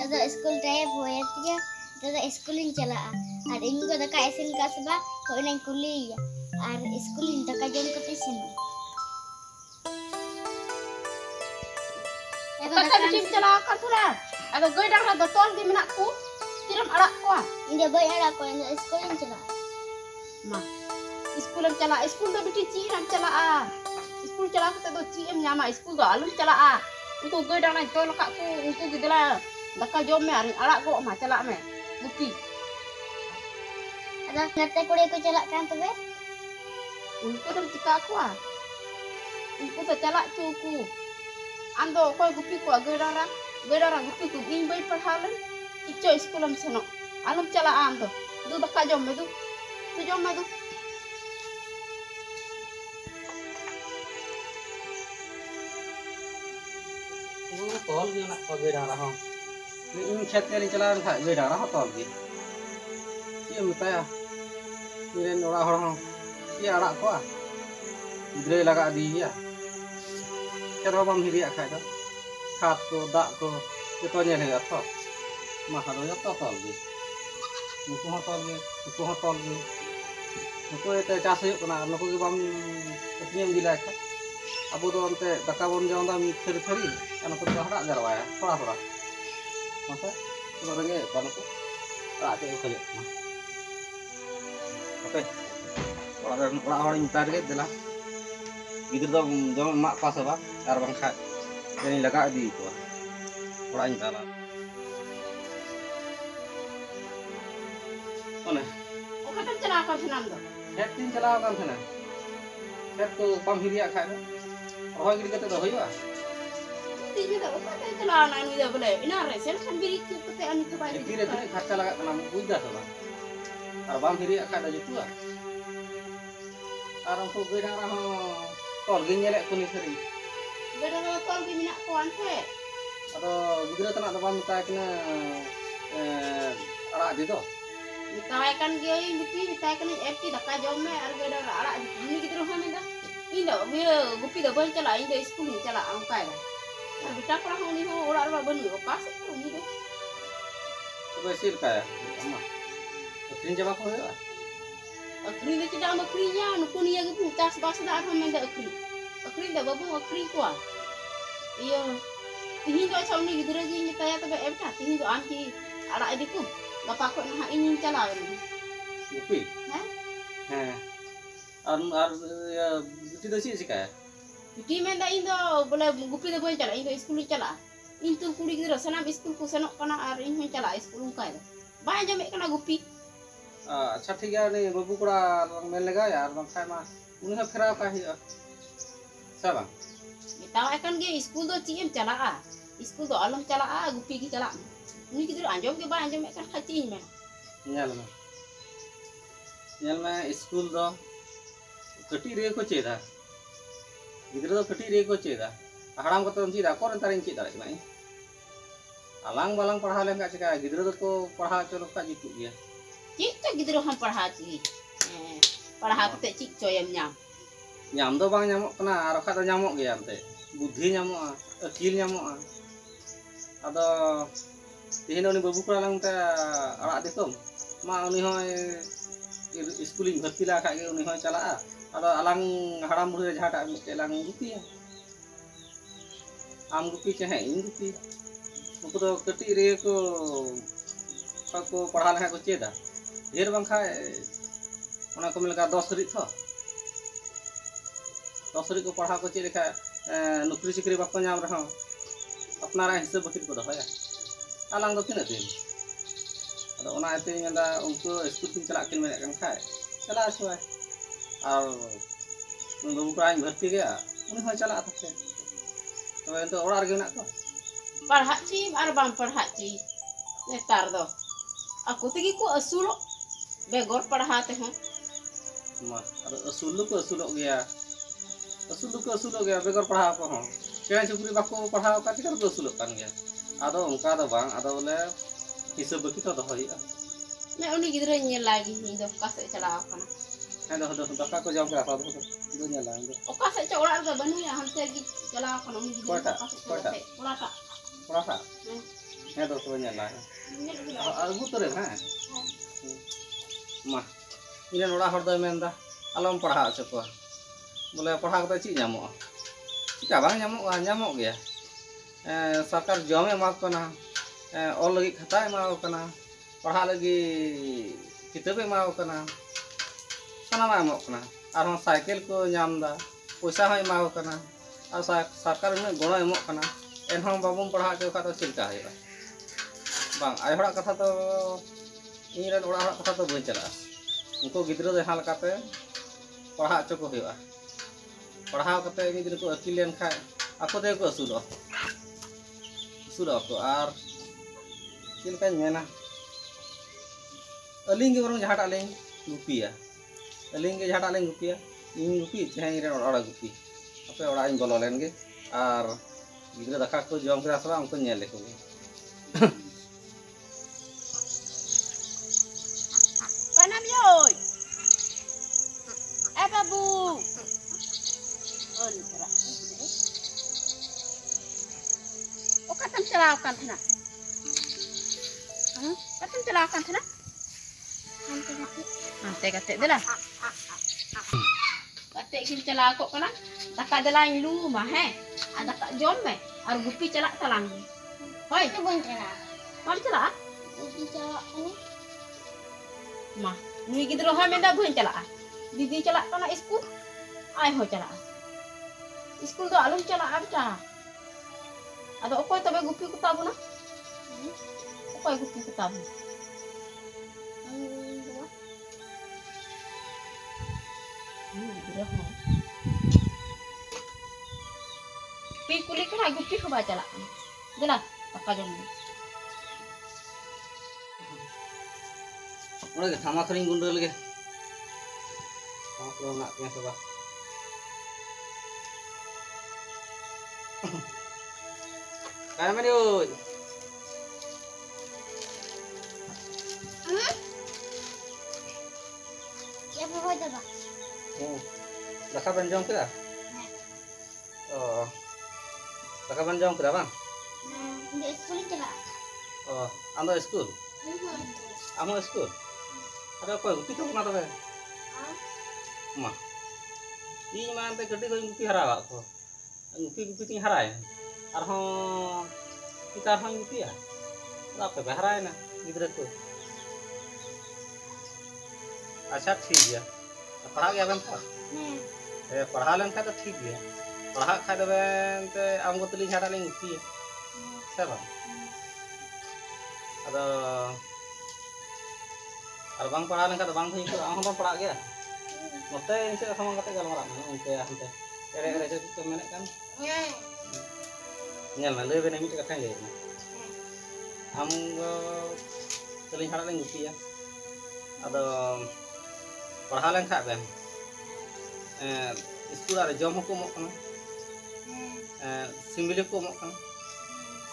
Nada school time hoya tiga. Nada schooling chala. Ar ingo daka isin kasba hoy nang kuliah. Ar schooling daka jom ketisin. Daka bikin chala kan pula. Ada gue dah ada tol di menakku. Tiram arak ko. Inde boy arak ko nang schooling chala. Ma. Schoolan chala, school do biti ciram chala. School chala kita do ciem nyama school do alun chala. Untuk gue dah naik tol kakku, untuk gitulah. Daka jom me aring arak ko ma chala me. Gupi. Ada nate kuri ko chala kan tu be? Unko dah cika aku ah. Unko tu chala cuku. Ando kau gupi ko gue darang gupi ko ging bay perhalan. Ico sekolah seno. Alum chala ando. Du daka jom me du. Tu jom me du. tol gi nak ko gue darah hong ni in chat ni jalan kha gue darah tol gi ki mutaya ni ren ora hor hong ki arak ko gidre laga di ya kero bam hiri kha do khat ko dak ko joto nyel he tho ma ha do joto tol gi nuku ho tol gi nuku ete chas huyuk kana nuku gi bam petnyem gila kha abu do ante daka bom jom da theri anu ko hara jarwa ya thora masa ko rege banu ko ate ko je oke orang minta ge dela gidur do jom mak pas ba ar bang khat jadi laga di ko orang minta la one O kata chala kan senam do. het tin chala kan thana het to pam hiria kha rohoi gidi kate do hoiba Tiga dah, kata chala nani dah boleh. Ina resel kan biri tu kata ani tu baik. धीरे धीरे खर्चा लगा kana buida sola ar bam hiri akada jitu ar unko gedang raho tol gi nyelek kuni seri Beda tol di minak ko ante. ado gidra tanak bam ta kena arak di to Ditai kan dia mesti ditai kan FT daka jom me ar beda arak ni gitu roh anda. Indo dia gupi dah boleh chala indo school ni chala angkai dah. Ar bita ko lah ni ho ora ora benu opas tu ni dah. coba sir kaya amma krin jama ko ya Akri dah tidak am akrinya nuku ni yang pun tas bas dah ham menda akri. Akri dah babu akri ko. Iyo tihin do saw ni gitu lagi ni taya tabe FT tihin do an ki arak ediku. Bapa ko nah ini chala ni. gupi Ha? ar ya itu do si kaya Di menda indo boleh gupi dah boleh chala indo school chala. Intu kuli gitu sana school ku senok kana ar in chala school kai. Ba jame kana gupi. अच्छा ठीक है नहीं बाबू कोड़ा mail लगा यार बंग खाए मा उन्हें फिरा का ही सब Tahu kan dia school do ciem chala a. School do alam chala a gupi ki chala. Ni gitu anjom ke ba anjom kan khacin me. nyal me school दो कटी रे को चेदा गिदरा दो कटी रे को चेदा हड़ाम को तो चेदा कोन तारिन चेदा रे alang balang पढ़ा ले का चिका गिदरा दो को पढ़ा चलो का जितु गया Cik tak gitu ham parha ci. Parha kete cik coyam nyam. nyam do bang nyamok kana ar kha do nyamok gaya ante buddhi nyamok akil nyamok ado tihin oni babu ko lang ta arak dikom ma oni hoy schooling bharti la kha ge uni hoy chala ado alang haram buri jahata telang gupi am gupi chahe in gupi nuku do kati re ko पढ़ा लेखा को चेदा ढेर बंखा ओना को मिलका 10 री थो 10 री को पढ़ा को चेद लेखा नौकरी चाकरी बाको नाम रहा अपनारा हिसाब बकिर को दहया आलांग दो किना दिन अदो ओना एते मेंदा उनको स्कूल किन चला किन मेने कन खाय चला आसवाय और बाबू प्राइन भर्ती गया उनी हो चला थके तो एंतो ओरार गे ना को Parha ci ar bang parha ci. Netar do. Aku tegi ko asulo. Begor parha te ho. ma ado asulu ko asulo gaya begar पढ़ा को हो चेन चुकरी बाको पढ़ा का टिकर को asulo kan gaya ado ongka do bang ado bole hisab baki to dohoi Me uni gidra nyel lagi ni do kase chala kana. do daka ko jam kra do nyala ndo Oka se ora ga banu ya ham se gi chala kana uni gidra Kota. ora ta. purasa Ini tuh tuh nyala. Agu tuh deh, ha? Mah, ini orang hordai menda, alam perah cukup. Boleh perah kita cik nyamuk. Cik abang nyamuk ya. Sarkar jomnya mau kena, all lagi kata mau kena, perah lagi kita be mau kena. Sana mau kena. Arang cycle ko nyamda, puasa hai mau kena. Ar sarkar ini gono emok kena. Enhong babum perah ke kata cilka ya. Bang, ayah orang kata tuh, ini dan orang kata tuh boleh jelas. Untuk gidro deh hal kata, perah cukup ya. Perah kata ini gidro akilian kai, aku deh aku sudah aku ar, cilka mana? Aling ke orang jahat aling gupi ya. Aling ke jahat aling gupi ya. Ini gupi, jangan ini orang gupi. Apa orang yang gololen ke, ar gidro dah kak tuh jom kerasa orang pun nyelek tu. Panam yoi. Babu. On kira. Oh katam celakan thana. Katam celakan thana. Ante dah. Kate kin celakok kana. Taka dalang lumah Ada tak jom ar gupi celak talang. Hoi, Itu bukan celak. mau celak? Itu celak ini. Mah, nui gitu loh menda bukan celak. Didi celak kana school. Ai ho celak. School tu alun celak abda. Ada okoi tabe gupi ku tabu na? Okoi gupi ku tabu. Dua. Gitu loh. Pi kulit kana gupi ko ba celak. Dela, taka jom. Udah sama kering gundul lagi. Kalau nak punya coba. Kayak mana yuk? Ya pokoknya coba. Dah kapan jom kita? Oh, dah kapan jom kita bang? Di sekolah celak. Oh, anda school? Amo school? Ada apa? Gupi tu mana tu? Mah, ini mana tu kerja kau gupi hara aku. Gupi tinggi hara ya. Arhong kita arhong gupi ya. Apa hara na? Gidra tu. अच्छा ठीक है पढ़ा गया बन पढ़ा लेन तो ठीक है पढ़ा खा देवे ते आमको तली झाड़ा लें गुपी से बा अदो और बांग पढ़ा लेन का बांग हुई तो आम हम पढ़ा गया नोते इनसे समंग कते गलमरा उनते हंते एरे एरे जो तो मेने kan nyal na lebe na mi ka thang le am teli झाड़ा लें गुपी ya ado पढ़ा लेन खा बेन स्कूल रे जम को मो कना सिमिली को मो कना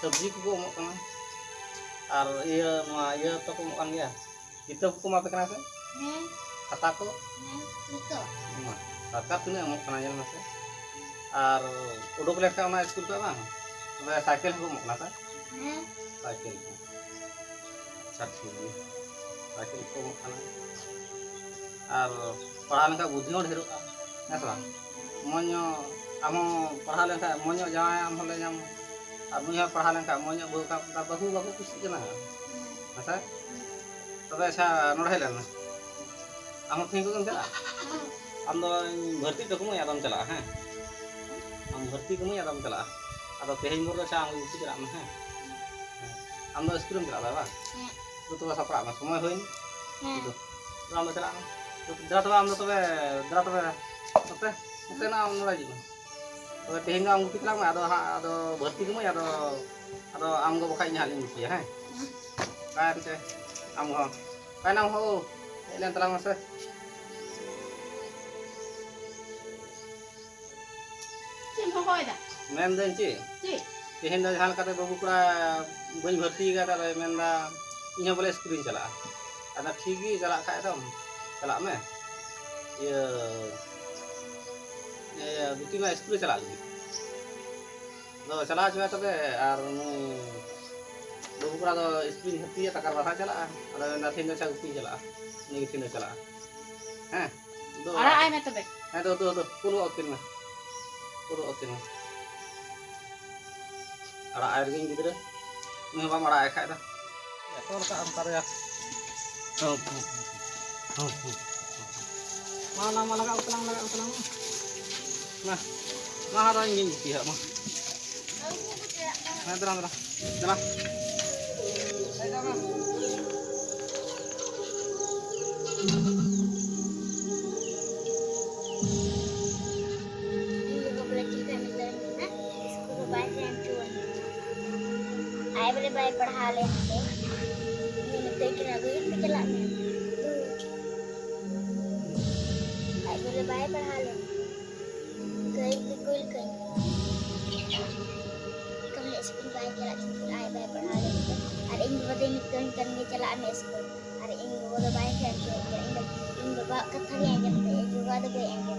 सब्जी को मो कना और ये तो को मो kan गया किताब को मा पे कना से खाता को Betul. सरकार तने मो कना जन से और उडोक लेट का ना स्कूल पे बा तबे साइकिल को मो कना से साइकिल अच्छा ठीक है साइकिल को मो कना और पढ़ा लेन का बुद्धि हो ढेर है सला मोño आम पढ़ा लेन का मोño जाय आम होले जाम और मुई पढ़ा लेन का मोño बहु बाबू कुछ केना अच्छा तबे अच्छा नोड़ हेलन आम थिंग को चला आम दो भर्ती टकुम यादम चला हैं आम भर्ती को यादम चला अदो तेहें मोर अच्छा आम उसी चला है आम दो स्कूल में चला बा तो सपड़ा में समय होइन तो आम दो चला दरा तो आम दो तबे दरा तबे ओते ना आम नोड़ा जी तबे तेहें आम गुपी चला में अदो भर्ती को अदो आम को बखाई न्यालिं गुपी हैं कायते आम हो काय नाम हो एलेन तला मसे Cim hoy dah. मेन देन ची Cik. तेहें दा जहां कते बाबू कुड़ा बई भर्ती का ता मेन दा इहा बोले स्कूल चला अदा ठीक ही चला खाए दम चला में ये गुटी में स्कूल चला ली तो चला जो तबे और बाबू Bukan ada spring hati ya takar rasa cala. Ada nanti nggak saya gupi cala. Ini gitu nggak cala. Ara ai me tobe. Tuh, puluh otin mah. Ada air gini gitu deh. Ini apa marah air kayak dah. Ya, kalau tak antar ya. Mana kau tenang. Nah, ada ingin pihak mah. Nah, tenang. Ayo, mah. आई बोले भाई पढ़ा ले हमसे मैंने देख रहा गई पे चला मैं आई बोले भाई पढ़ा ले गई बिल्कुल कहीं कमले स्कूल भाई चला स्कूल आई भाई पढ़ा ले अरे इन बदे में कहीं करने चला मैं स्कूल अरे इन बोले भाई फिर इन बाबा कथा भी आएंगे ये जुगा तो गए आएंगे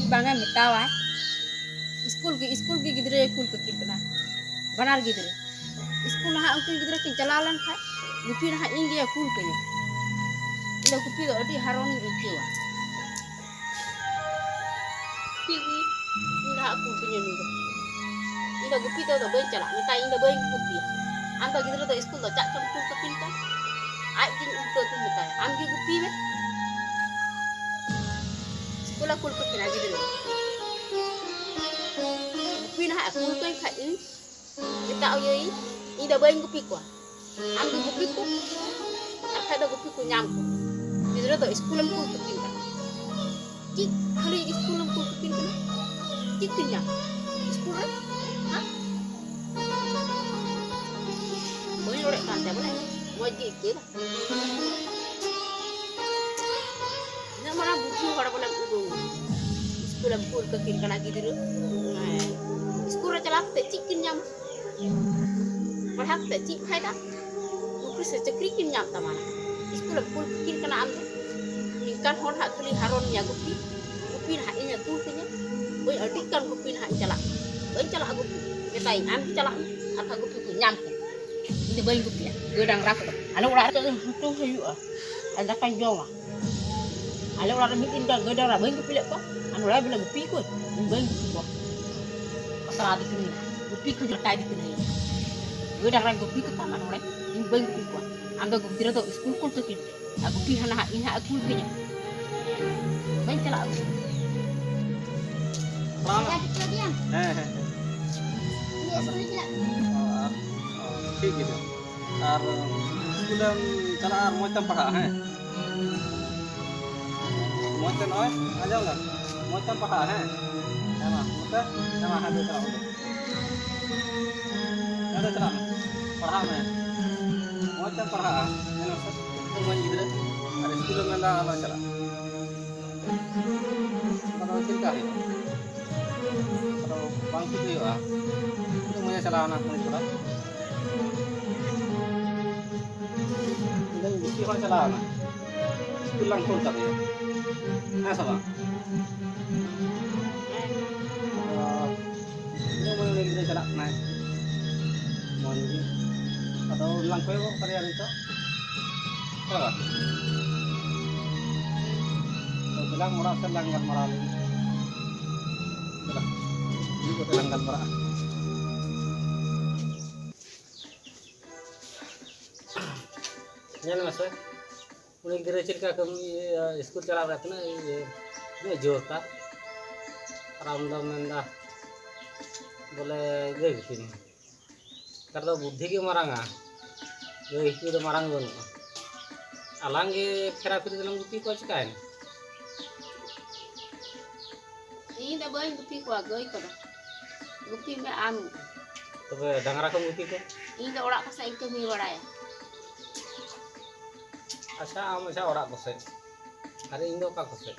Bangga mitawa school ki gidre kul ke kirkana banar gidre school ha angku gidre kin chalalan kha gupi ha ingia kul ke ila gupi do adi haroni ikiwa pigi ila kul ke ni do ila gupi do do ben chala mita inda ben gupi anta gidre do school do chak cham kul ke kinta ai kin unto tin mita amgi gupi be Kula kul ke lagi dulu. Pin ha kul ke khai kita au yei ida bain gupi ko. Am gupi ko. Akha da gupi ko nyam ko. Bidro to school am kul ke kinta. Tik khali school am kul ke kinta. Tik kinya. School ha? Boleh orek kan ta boleh. Wajib ke. Mana buku orang boleh udu, sekolah pun kekin kena gitu, sekolah celak tecikin nyam, berhak tecik kai dah, buku secekrikin nyam tamana, sekolah pun kekin kena ambil, ingkan hon hak kali haron ya gupi hak ini tu punya, boy artikan gupi hak celak gupi, kita ingat celak, atau gupi tu nyam, ini boy gupi ya, gedang rakyat, anu orang tu hayu ada kan joma. Ada orang bikin gada lah, bang pilih apa? Anu lah bilang gupi ko, bang gupi ko. Pasal ada kini, gupi ko jadi kini. Gada orang gupi ko taman orang, bang gupi ko. Anda gupi tu school ko tu kini. Aku pi hana ini aku punya. Bang celak aku. Lama. ठीक है और school चला मोटम पढ़ा है मोटन ओए आ जाओ ना मोटम पढ़ा है ना मोटा ना हाथ चला ना चला पढ़ा में मोटम पढ़ा है ना तो मन इधर और स्कूल में ना आला चला तो चिंता है तो बांकी तो हुआ तो मुझे चलाना है थोड़ा बुकी हो चला ना स्कूल लंग खोल सकते हैं ऐसा बात ये मैं लेके चला ना मन जी atau लंग पे वो कर यार तो क्या बात तो bilang murah kan langgar murah lagi bilang ini kok langgar murah nyala masuk unik dari cerita kami school cala berarti na ini jota ramdam nanda boleh gay gini karena buddhi ke maranga gay itu udah marang dulu alang ke terapi dalam gupi kau cekain ini dah boleh gupi kau gay kau gupi me am tapi dengar aku gupi kau ini dah orang pasal ikut mi orang ya अच्छा आम अच्छा औरा कोसे अरे इन दो का कोसे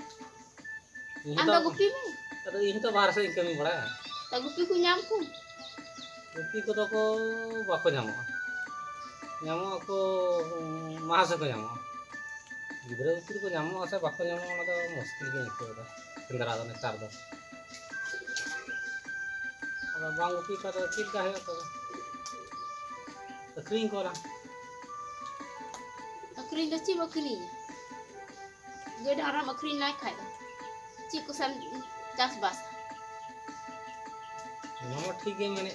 anda gupi me अरे इन तो बाहर से इनकम बड़ा है ta gupi ku nyam ku Gupi को तो को बाको जामो जामो को मास को जामो गिद्रा गुपी को नामो से बाको नामो ना तो मुश्किल गे इको दा सेंद्रा दा नेतार दो अब बांग गुपी का तो चिल का है तो अखरीन कोला अखरीन द ची बखरीन गे डारा अखरीन नाय खाय ची को सन चास बास नामो ठीक गे मेने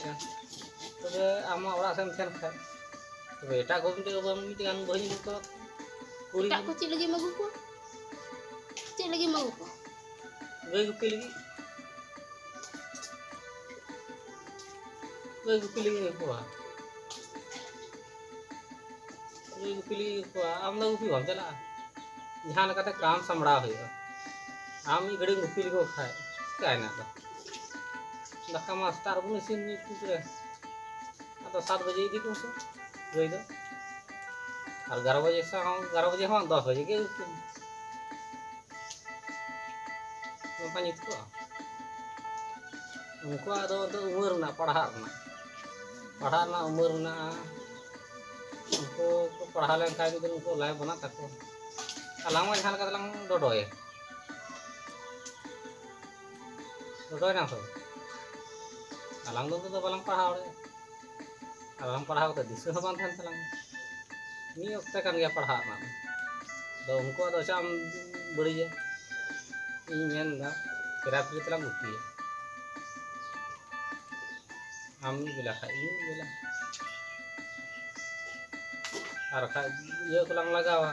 तबे आमा ओरा सेम सेन खाय तबे एटा को मिटे गान बहिनी को कुड़ी tak ko cik lagi magu ko cik lagi magu ko gue gupi lagi gue gupi lagi ko am na gupi bam chala jahan kata काम समड़ा होइगा आम ई घड़ी गुपी को खाए काय ना तो दका मास्टर बुन सिन नी पुरे तो 7 बजे दी को से गई दो और 11 बजे से 10 बजे के पंहिंजी को उनको तो उम्र ना पढ़ा ना उम्र ना उनको पढ़ा लेन खाए दिन उनको लाइफ बना तको अलांग में जहां लगा डोडोय ना सब अलांग तो बालांग पढ़ाओ तो दिस बान थान तलांग नी वक्त kan गया पढ़ा ना तो उनको तो चाम बड़ी है इन मेन दा थेरापी तलांग उठी है हम बिला खा इन बिला और खा ये को लगावा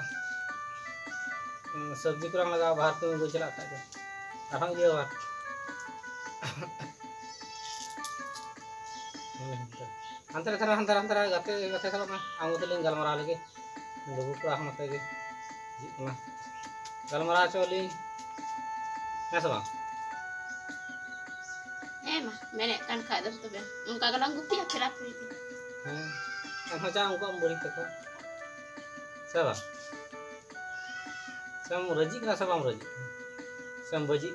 सब्जी को लगावा बाहर को गो चला था अरहं ये बार अंतर गाते सब आम तो गलमारा लगे लघु कड़ा मत गलमारा चोली है सब मा मेने kan kha dam tobe unka galang gupi akhira pri हैं हम चा उनको बड़ी तक सब सम रजी का सब हम रजी सम बजी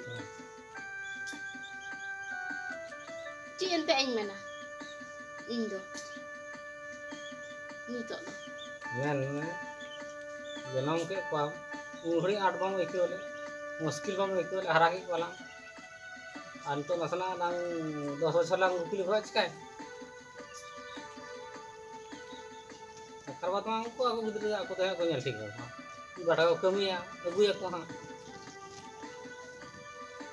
ci ente aing mena indo ni to man जनम के पाम उंगड़ी 8 बम एकोले मुश्किल बम एकोले हरा के वाला अंतो नसना नंग 10 बछर लांग गुपी लिखा चिकाय करबात मा उनको आगो गिद्रा आको तो को नेल ठीक बा बाटा को कमिया अगुया को हां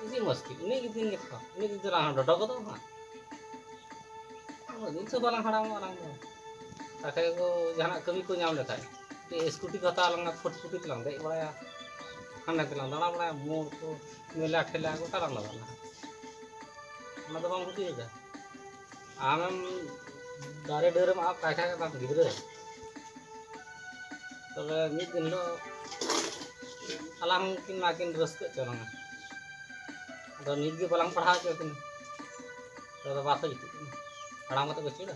इसी मुश्किल नहीं दिन के था नहीं दिन ला डटो को तो हां दिन से बालांग हड़ा मालांग ताके को जहां कमी को नाम लेता है ते स्कूटी को तालंग फुटफुटी तलांग दे बड़ा खाने तलांग दाना बड़ा मोर को मेला ठेला को तालंग लगा ना तो बांग होती है आम दारे डरे में आप काटा का बांग गिद्रा तबे मिद दिन लो अलांग किन माकिन रस्क चलंगा तो निज के बालांग पढ़ा के किन तो बात ही हड़ा मत बचीड़ा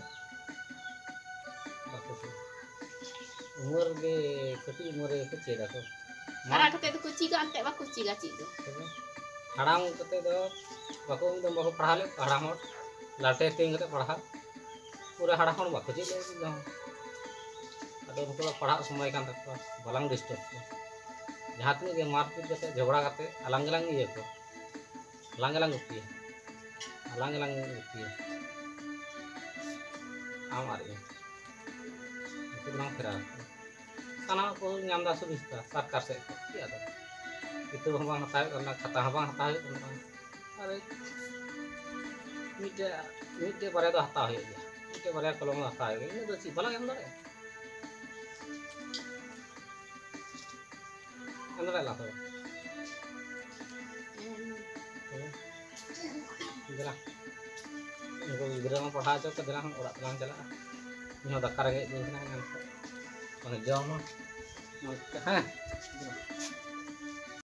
उम्र के कटी उम्र के चेदा को ara kate to kuci ga ante ba kuci ga ci do हड़ाम कते दो बाको दम बाको पढ़ा ले हड़ाम लाटे तेंग कते पढ़ा पूरा हड़ाम बाको ची ले दम अदो उनको पढ़ा समय कान तक बलांग डिस्टर्ब जहां तक के मारपीट कते झगड़ा कते अलंग ये को अलंग उठी हमारे इतना फिरा साना को नामदा सुविस्ता सरकार से किया था itu bang hataw karena kata bang hataw अरे मिटे बारे तो हताव है मिटे बारे कलम हताव है ini तो ची बला एम दरे अंदर ला तो जरा इनको गिद्रा में पढ़ा चो कदरा हम ओरा तलांग चला इनो दक्का रगे दिन ना तो जम हां